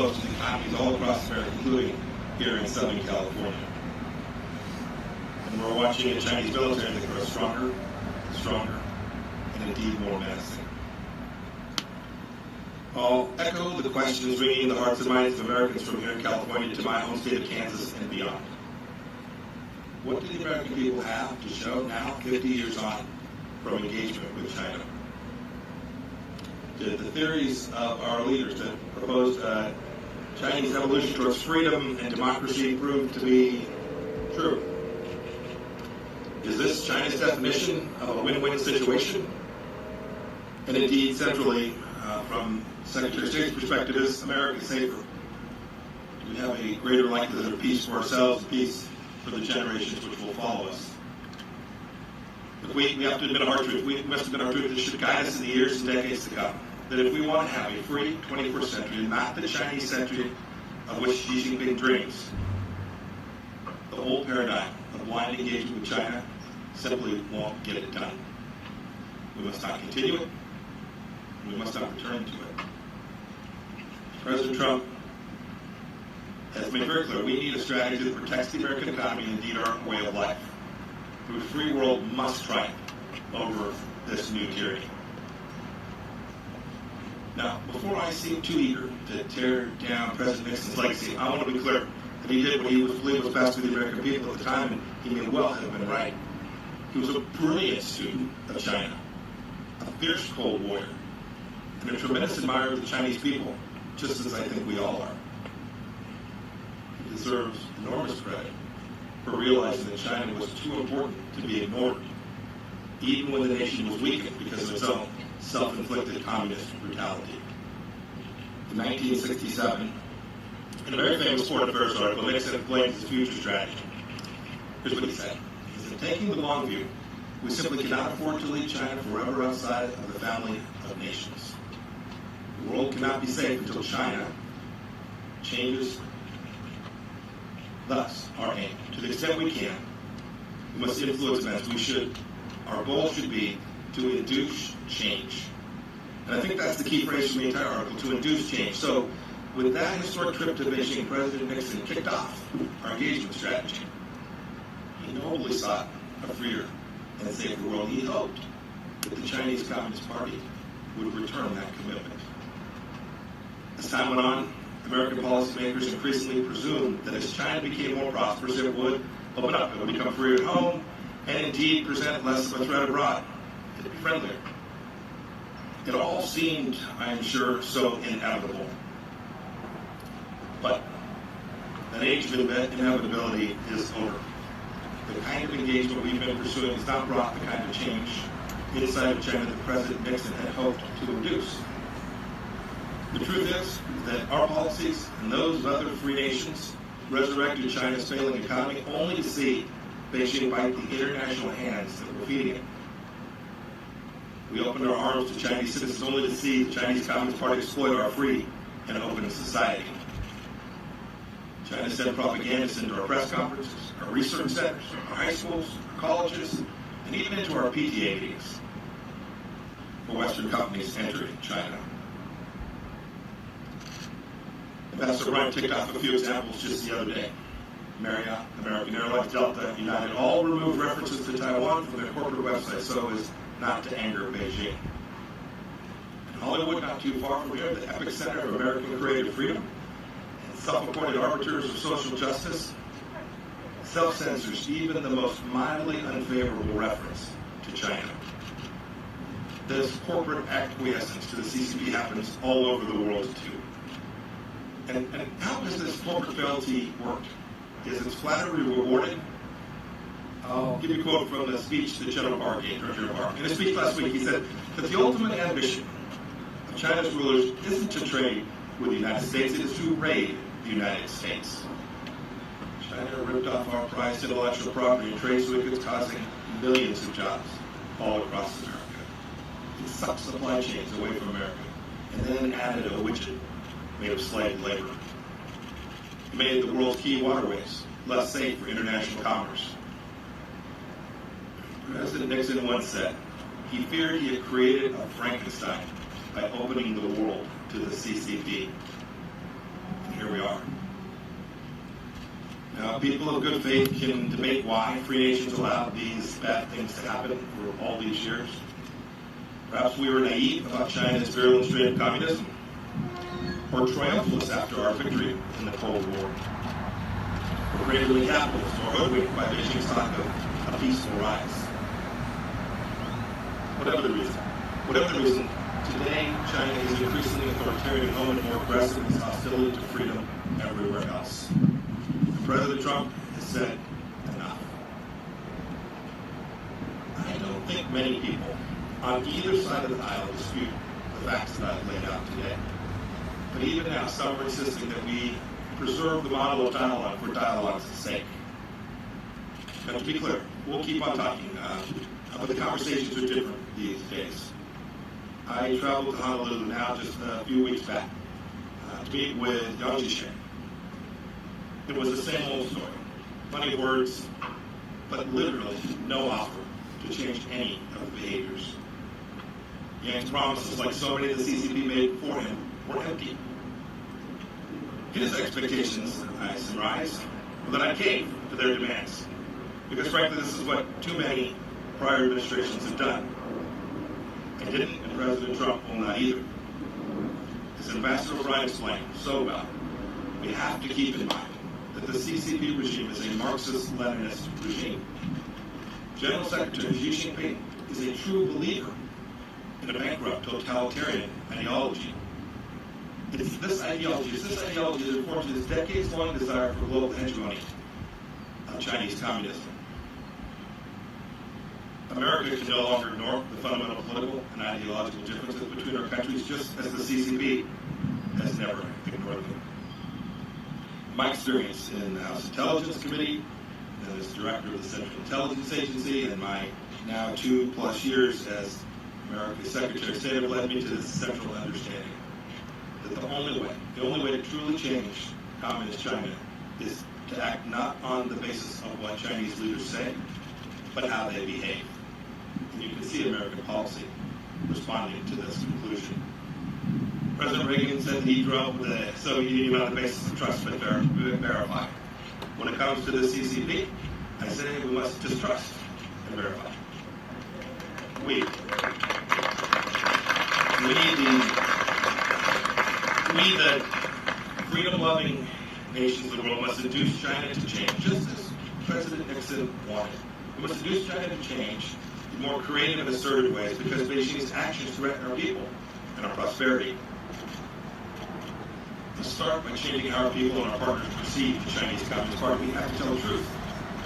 blows to the economies all across America, including here in Southern California. And we're watching a Chinese military that grows stronger, stronger, and indeed more menacing. I'll echo the questions ringing in the hearts and minds of Americans from here in California to my home state of Kansas and beyond. What do the American people have to show now, 50 years on, from engagement with China? Did the theories of our leaders that proposed Chinese evolution towards freedom and democracy prove to be true? Is this China's definition of a win-win situation? And indeed, centrally, from Secretary of State's perspective, is America safer? Do we have a greater likelihood of peace for ourselves, peace for the generations which will follow us? Look, we have to admit a hard truth. We must admit our truth that should guide us in the years and decades to come. That if we want to have a free 21st century, and not the Chinese century of which Xi Jinping dreams, the old paradigm of blind engagement with China simply won't get it done. We must not continue it. We must not return to it. President Trump has made very clear we need a strategy that protects the American economy and indeed our way of life. The free world must triumph over this new tyranny. Now, before I seem too eager to tear down President Nixon's legacy, I want to be clear that he did what he believed was best for the American people at the time, and he may well have been right. He was a brilliant student of China, a fierce Cold Warrior, and a tremendous admirer of the Chinese people, just as I think we all are. He deserves enormous credit for realizing that China was too important to be ignored, even when the nation was weakened because of its own self-inflicted communist brutality. In 1967, in a very famous foreign affairs article, Nixon explained his future strategy. Here's what he said. He said, taking the long view, we simply cannot afford to leave China forever outside of the family of nations. The world cannot be safe until China changes. Thus, our aim, to the extent we can, we must influence events. Our goal should be to induce change. And I think that's the key phrase from the entire article, to induce change. So, with that historic trip to Beijing, President Nixon kicked off our engagement strategy. He nobly sought a freer and safer world. He hoped that the Chinese Communist Party would return that commitment. As time went on, American policymakers increasingly presumed that as China became more prosperous, it would open up, it would become freer at home, and indeed present less of a threat abroad. It would be friendlier. It all seemed, I am sure, so inevitable. But that age of inevitability is over. The kind of engagement we've been pursuing has not brought the kind of change inside of China that President Nixon had hoped to induce. The truth is that our policies and those of other free nations resurrected China's failing economy only to see Beijing bite the international hands that were feeding it. We opened our arms to Chinese citizens only to see the Chinese Communist Party exploit our free and open society. China sent propagandists into our press conferences, our research centers, our high schools, our colleges, and even into our PTA meetings for Western companies entering China. Ambassador Bryant ticked off a few examples just the other day. Marriott, American Airlines, Delta, United all removed references to Taiwan from their corporate websites so as not to anger Beijing. In Hollywood, not too far from here, the epicenter of American creative freedom, and self-appointed arbiters of social justice, self-censors even the most mildly unfavorable reference to China. This corporate acquiescence to the CCP happens all over the world, too. And how does this corporate fealty work? Is its flattery rewarded? I'll give you a quote from the speech that General Park gave, Director Park. In a speech last week, he said that the ultimate ambition of China's rulers isn't to trade with the United States, it is to raid the United States. China ripped off our prized intellectual property and trade secrets, causing millions of jobs all across America. It sucked supply chains away from America and then added a widget made of slave labor. It made the world's key waterways less safe for international commerce. President Nixon once said he feared he had created a Frankenstein by opening the world to the CCP. People of good faith can debate why free nations allowed these bad things to happen for all these years. Perhaps we were naive about China's virulent strain of communism, or triumphalist after our victory in the Cold War, or cradling capitalist, or hoodwinked by Beijing's talk of a peaceful rise. Whatever the reason, today China is increasingly authoritarian at home and more aggressive in its hostility to freedom everywhere else. And President Trump has said enough. I don't think many people on either side of the aisle dispute the facts that I've laid out today. But even now, some are insisting that we preserve the model of dialogue for dialogue's sake. But to be clear, we'll keep on talking, but the conversations are different these days. I traveled to Honolulu now just a few weeks back to meet with Yang Jisheng. It was the same old story. Plenty of words, but literally no offer to change any of the behaviors. Yang's promises, like so many of the CCP made for him, were empty. His expectations, I surmise, were that I cave to their demands. Because frankly, this is what too many prior administrations have done. I didn't, and President Trump will not either. As Ambassador O'Brien explained so well, we have to keep in mind that the CCP regime is a Marxist-Leninist regime. General Secretary Xi Jinping is a true believer in a bankrupt totalitarian ideology. It's this ideology that informs his decades-long desire for global hegemony of Chinese communism. America can no longer ignore the fundamental political and ideological differences between our countries, just as the CCP has never ignored them. My experience in the House Intelligence Committee, and as director of the Central Intelligence Agency, and my now 2+ years as America's Secretary of State have led me to this central understanding that the only way to truly change communist China is to act not on the basis of what Chinese leaders say, but how they behave. And you can see American policy responding to this conclusion. President Reagan said he drove the Soviet Union on the basis of trust but verify. When it comes to the CCP, I say we must distrust and verify. We the freedom-loving nations of the world must induce China to change, just as President Nixon wanted. We must induce China to change in more creative and assertive ways because Beijing's actions threaten our people and our prosperity. To start by changing how our people and our partners perceive the Chinese Communist Party, we have to tell the truth.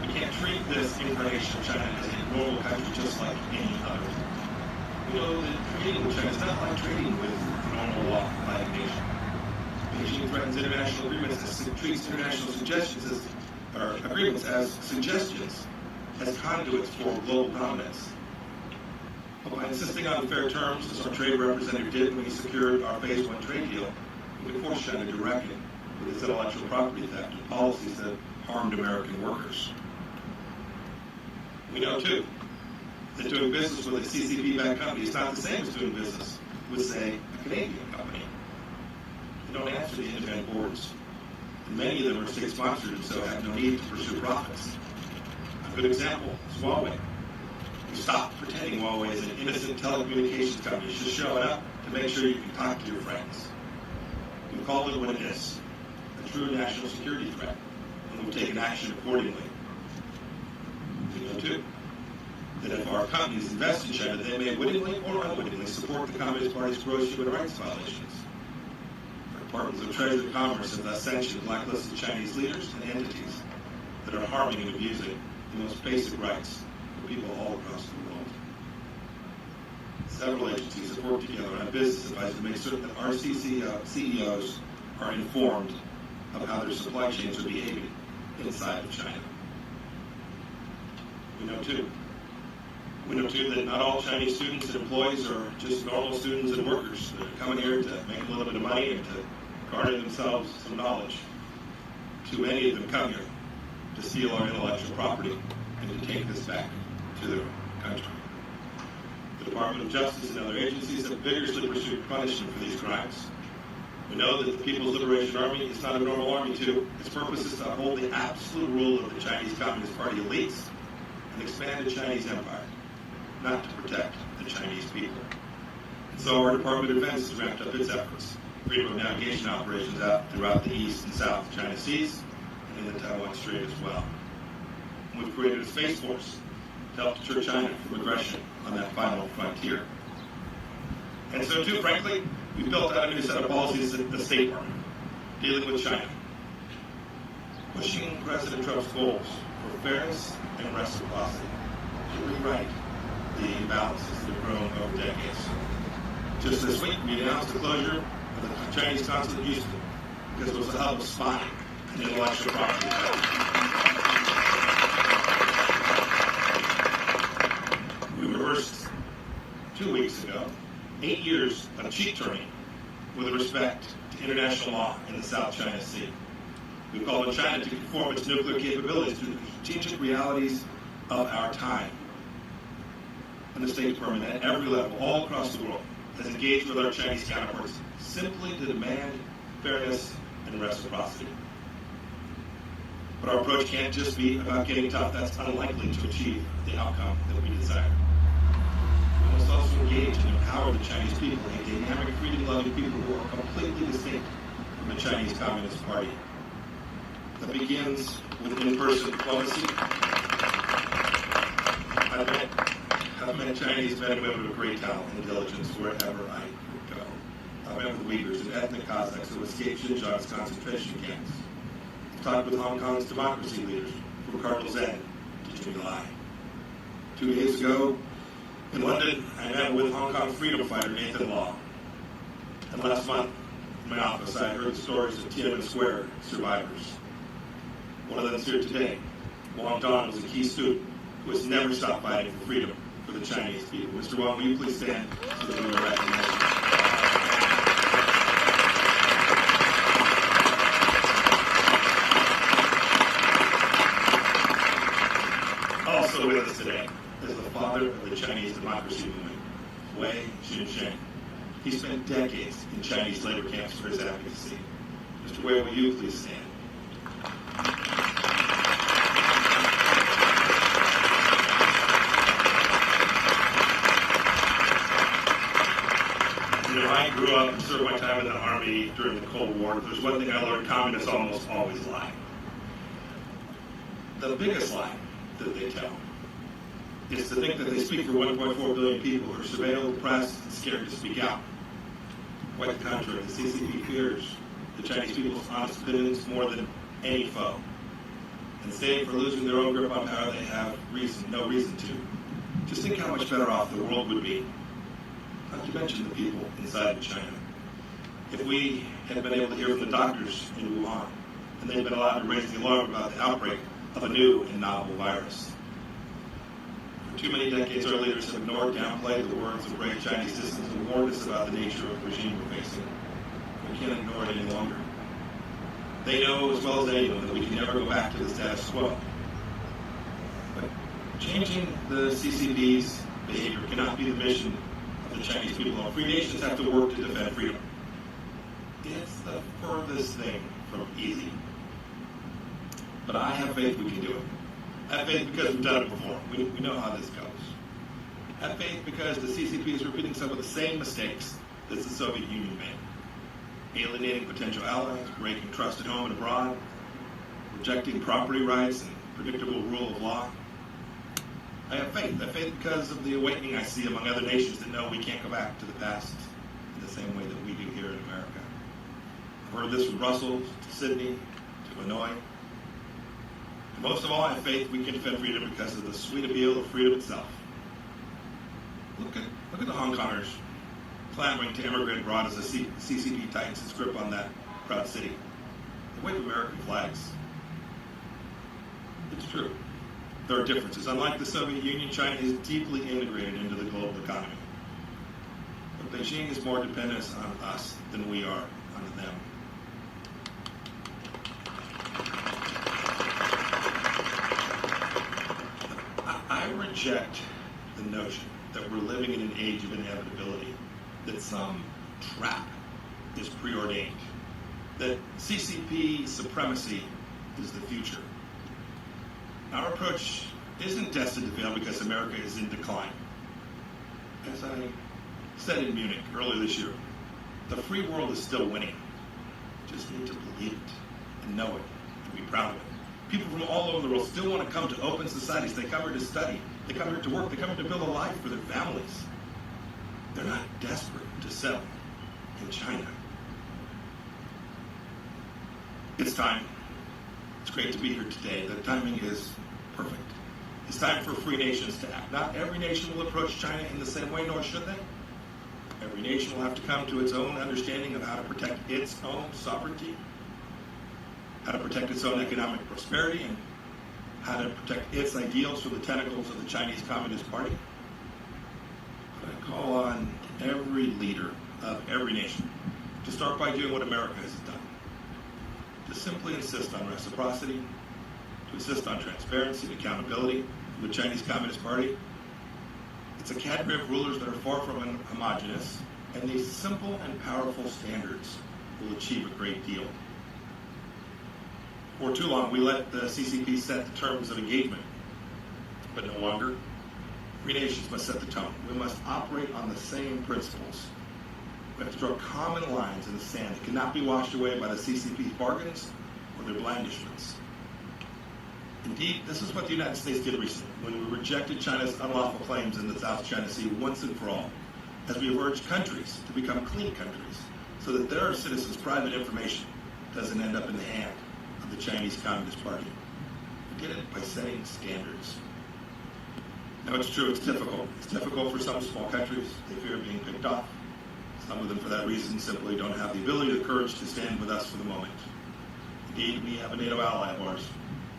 We can't treat this incarnation of China as a normal country just like any other. We know that trading with China is not like trading with normal law-abiding nation. Beijing threatens international agreements and treats international agreements as suggestions, as conduits for global dominance. But by insisting on fair terms, as our trade representative did when he secured our Phase 1 trade deal, we could force China to reckon with its intellectual property theft and policies that harmed American workers. We know, too, that doing business with a CCP-backed company is not the same as doing business with, say, a Canadian company. They don't answer the independent boards. And many of them are state-sponsored and so have no need to pursue profits. A good example is Huawei. We stopped pretending Huawei is an innocent telecommunications company, just showing up to make sure you can talk to your friends. We called it what it is, a true national security threat, and we've taken action accordingly. We know, too, that if our companies invest in China, they may wittingly or unwittingly support the Communist Party's gross human rights violations. Our departments of Treasury and Commerce have thus sanctioned blacklisted Chinese leaders and entities that are harming and abusing the most basic rights for people all across the world. Several agencies have worked together on business advice to make certain that our CEOs are informed of how their supply chains are behaving inside of China. We know too that not all Chinese students and employees are just normal students and workers that are coming here to make a little bit of money and to garner themselves some knowledge. Too many of them come here to steal our intellectual property and to take this back to their country. The Department of Justice and other agencies have vigorously pursued punishment for these crimes. We know that the People's Liberation Army is not a normal army, too. Its purpose is to uphold the absolute rule of the Chinese Communist Party elites and expand the Chinese empire, not to protect the Chinese people. And so our Department of Defense has ramped up its efforts. Freedom of navigation operations out throughout the East and South China Seas and in the Taiwan Strait as well. And we've created a Space Force to help deter China from aggression on that final frontier. And so too, frankly, we built out a new set of policies at the State Department dealing with China, pushing President Trump's goals for fairness and reciprocity to rewrite the imbalances that have grown over decades. Just this week, we announced the closure of the Chinese consulate in Houston because it was a hub of spying and intellectual property. We reversed 2 weeks ago 8 years of cheek turning with respect to international law in the South China Sea. We called on China to conform its nuclear capabilities to the strategic realities of our time. And the State Department at every level, all across the world, has engaged with our Chinese counterparts simply to demand fairness and reciprocity. But our approach can't just be about getting tough. That's unlikely to achieve the outcome that we desire. We must also engage and empower the Chinese people, a dynamic, freedom-loving people who are completely distinct from the Chinese Communist Party. That begins with in-person diplomacy. I've met Chinese men and women of great talent and diligence wherever I go. I've met with Uyghurs and ethnic Kazakhs who escaped Xinjiang's concentration camps. I've talked with Hong Kong's democracy leaders, from Cardinal Zen to Jimmy Lai. 2 days ago, in London, I met with Hong Kong freedom fighter Nathan Law. And last month, in my office, I heard the stories of Tiananmen Square survivors. One of them's here today. Wang Don was a key student who has never stopped fighting for freedom for the Chinese people. Mr. Wang, will you please stand so that we will recognize you? Also with us today is the father of the Chinese democracy movement, Wei Xinsheng. He spent decades in Chinese labor camps for his advocacy. Mr. Wei, will you please stand? I grew up and served my time in the Army during the Cold War. If there's one thing I learned, communists almost always lie. The biggest lie that they tell is to think that they speak for 1.4 billion people who are surveilled, oppressed, and scared to speak out. Quite the contrary, the CCP fears the Chinese people's honest opinions more than any foe. And save for losing their own grip on power, they have no reason to. Just think how much better off the world would be. Not to mention the people inside of China. If we had been able to hear from the doctors in Wuhan, and they'd been allowed to raise the alarm about the outbreak of a new and novel virus. For too many decades, our leaders have ignored, downplayed the words of brave Chinese citizens and warned us about the nature of the regime we're facing. We can't ignore it any longer. They know as well as anyone that we can never go back to the status quo. But changing the CCP's behavior cannot be the mission the Chinese people. All free nations have to work to defend freedom. It's the furthest thing from easy. But I have faith we can do it. I have faith because we've done it before. We know how this goes. I have faith because the CCP is repeating some of the same mistakes that the Soviet Union made. Alienating potential allies, breaking trust at home and abroad, rejecting property rights and predictable rule of law. I have faith. I have faith because of the awakening I see among other nations that know we can't go back to the past in the same way that we do here in America. I've heard this from Brussels to Sydney to Hanoi. And most of all, I have faith we can defend freedom because of the sweet appeal of freedom itself. Look at the Hong Kongers clamoring to immigrate abroad as the CCP tightens its grip on that proud city. They wave American flags. It's true. There are differences. Unlike the Soviet Union, China is deeply integrated into the global economy. But Beijing is more dependent on us than we are on them. I reject the notion that we're living in an age of inevitability, that some trap is preordained, that CCP supremacy is the future. Our approach isn't destined to fail because America is in decline. As I said in Munich earlier this year, the free world is still winning. You just need to believe it and know it and be proud of it. People from all over the world still want to come to open societies. They come here to study. They come here to work. They come here to build a life for their families. They're not desperate to settle in China. It's time. It's great to be here today. The timing is perfect. It's time for free nations to act. Not every nation will approach China in the same way, nor should they. Every nation will have to come to its own understanding of how to protect its own sovereignty, how to protect its own economic prosperity, and how to protect its ideals from the tentacles of the Chinese Communist Party. But I call on every leader of every nation to start by doing what America has done. To simply insist on reciprocity, to insist on transparency and accountability from the Chinese Communist Party. It's a cadre of rulers that are far from homogenous, and these simple and powerful standards will achieve a great deal. For too long, we let the CCP set the terms of engagement, but no longer. Free nations must set the tone. We must operate on the same principles. We have to draw common lines in the sand that cannot be washed away by the CCP's bargains or their blandishments. Indeed, this is what the United States did recently when we rejected China's unlawful claims in the South China Sea once and for all, as we have urged countries to become clean countries so that their citizens' private information doesn't end up in the hand of the Chinese Communist Party. We did it by setting standards. Now, it's true, it's difficult. It's difficult for some small countries. They fear being picked off. Some of them, for that reason, simply don't have the ability or the courage to stand with us for the moment. Indeed, we have a NATO ally of ours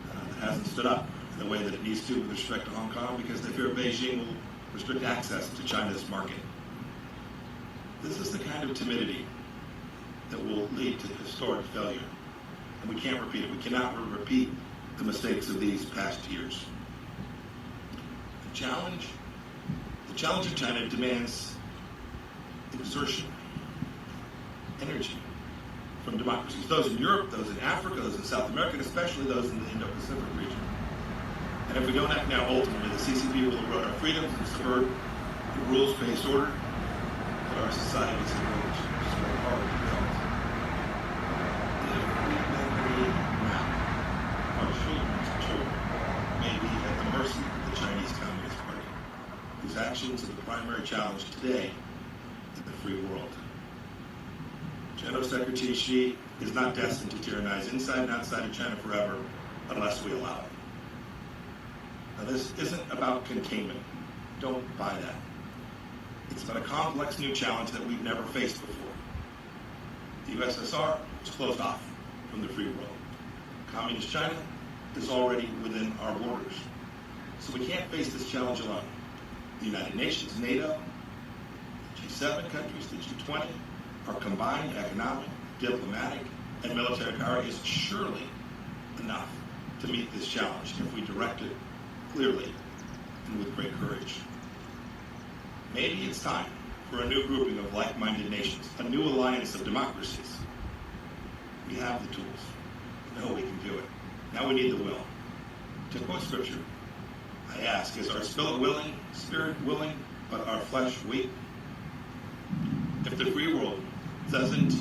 that hasn't stood up in the way that it needs to with respect to Hong Kong because they fear Beijing will restrict access to China's market. This is the kind of timidity that will lead to historic failure. And we can't repeat it. We cannot repeat the mistakes of these past years. The challenge of China demands exertion, energy from democracies, those in Europe, those in Africa, those in South America, and especially those in the Indo-Pacific region. And if we don't act now, ultimately, the CCP will erode our freedoms and subvert the rules-based order that our societies have worked so hard to build. If we marry now, our children's children may be at the mercy of the Chinese Communist Party, whose actions are the primary challenge today in the free world. General Secretary Xi is not destined to tyrannize inside and outside of China forever unless we allow it. Now, this isn't about containment. Don't buy that. It's about a complex new challenge that we've never faced before. The USSR was closed off from the free world. Communist China is already within our borders. So we can't face this challenge alone. The United Nations, NATO, G7 countries, the G20, our combined economic, diplomatic, and military power is surely enough to meet this challenge if we direct it clearly and with great courage. Maybe it's time for a new grouping of like-minded nations, a new alliance of democracies. We have the tools. We know we can do it. Now we need the will. To quote scripture, I ask, is our spirit willing, but our flesh weak? If the free world doesn't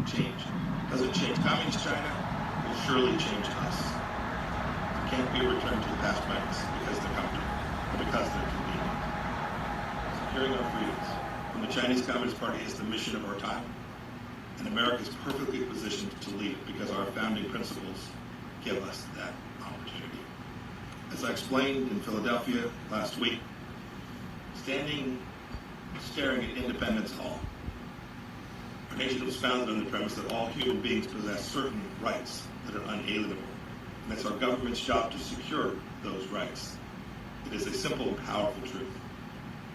change, communist China will surely change us. It can't be returned to the past methods because they're comfortable, but because they're convenient. Securing our freedoms from the Chinese Communist Party is the mission of our time, and America is perfectly positioned to lead it because our founding principles give us that opportunity. As I explained in Philadelphia last week, staring at Independence Hall, our nation was founded on the premise that all human beings possess certain rights that are unalienable, and it's our government's job to secure those rights. It is a simple and powerful truth.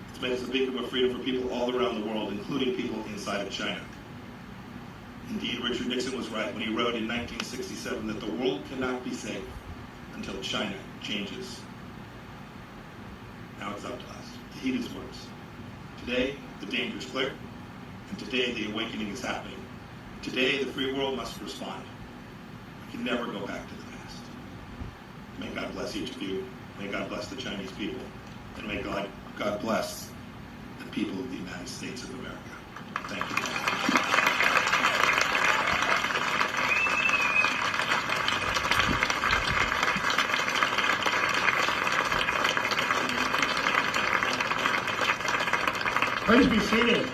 It's made us a beacon of freedom for people all around the world, including people inside of China. Indeed, Richard Nixon was right when he wrote in 1967 that the world cannot be safe until China changes. Now it's up to us to heed his words. Today, the danger is clear, and today the awakening is happening Today, the free world must respond. We can never go back to the past. May God bless each of you. May God bless the Chinese people. And may God bless the people of the United States of America. Thank you. Please be seated.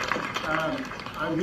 I'm here.